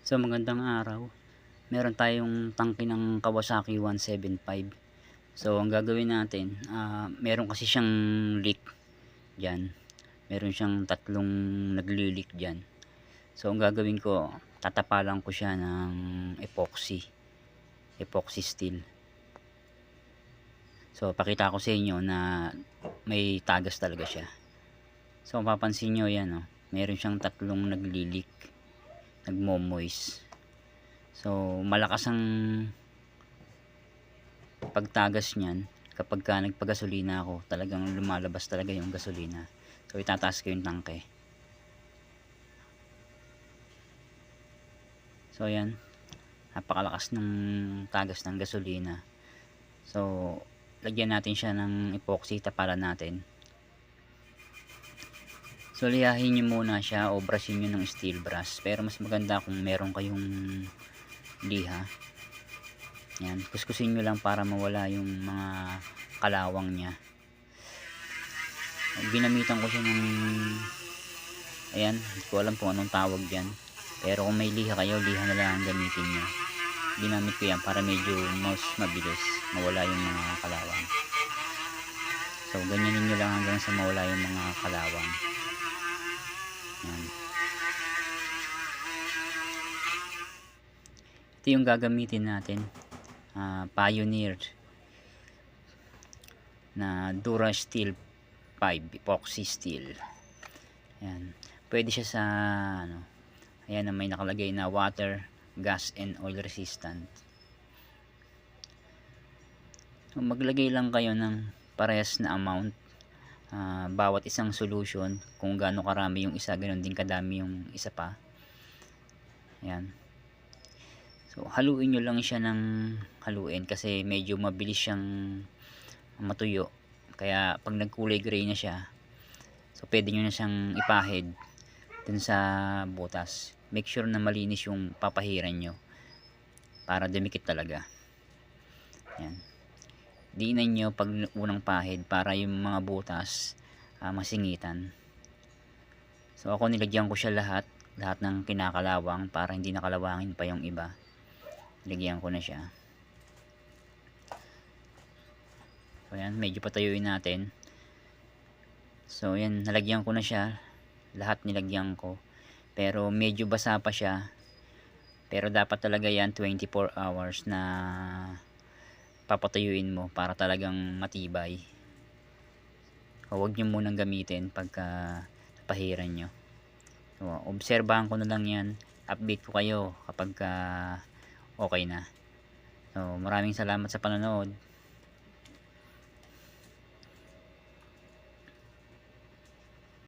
So magandang araw. Meron tayong tangke ng Kawasaki 175. So ang gagawin natin, meron kasi siyang leak diyan. Meron siyang tatlong nagli-leak diyan. So ang gagawin ko, tatapalan ko siya ng epoxy steel. So pakita ko sa inyo na may tagas talaga siya. So mapapansin niyo 'yan, oh. Meron siyang tatlong nagli-leak, nagmo-moist. So malakas ang pagtagas niyan kapagka nagpagasolina ako, talagang lumalabas talaga yung gasolina. So itataas ko yung tangke. So ayan, napakalakas ng tagas ng gasolina. So lagyan natin siya ng epoxy, tapalan natin. So lihahin nyo muna siya o brushin nyo ng steel brush, pero mas maganda kung meron kayong liha. Yan, kuskusin nyo lang para mawala yung mga kalawang niya. Ginamitan ko siya ng, ayan, hindi ko alam kung anong tawag dyan, pero kung may liha kayo, liha na lang ang gamitin nyo. Ginamit ko yan para medyo mas mabilis mawala yung mga kalawang. So ganyanin nyo lang hanggang sa mawala yung mga kalawang. Yan. Ito yung gagamitin natin, Pioneer na Dura Steel 5 epoxy steel. Ayan, pwede siya sa ayan, na may nakalagay na water, gas and oil resistant. So maglagay lang kayo ng parehas na amount, bawat isang solution. Kung gaano karami yung isa, ganoon din kadami yung isa pa. Ayan. So haluin nyo lang siya ng haluin kasi medyo mabilis siyang matuyo. Kaya pag nagkulay gray na siya, so pwede nyo na siyang ipahid dun sa butas. Make sure na malinis yung papahiran nyo para dumikit talaga. Yan, diinan nyo pag unang pahid para yung mga butas masingitan. So ako nilagyan ko siya lahat ng kinakalawang para hindi nakalawangin pa yung iba. Nilagyan ko na siya. So yan, medyo patayuin natin. So yan, nalagyan ko na siya, lahat nilagyan ko, pero medyo basa pa siya. Pero dapat talaga yan 24 hours na papatuyuin mo para talagang matibay. Huwag nyo munang gamitin pagka pahiran nyo. So obserbahan ko na lang yan, update ko kayo kapag okay na. So maraming salamat sa panonood.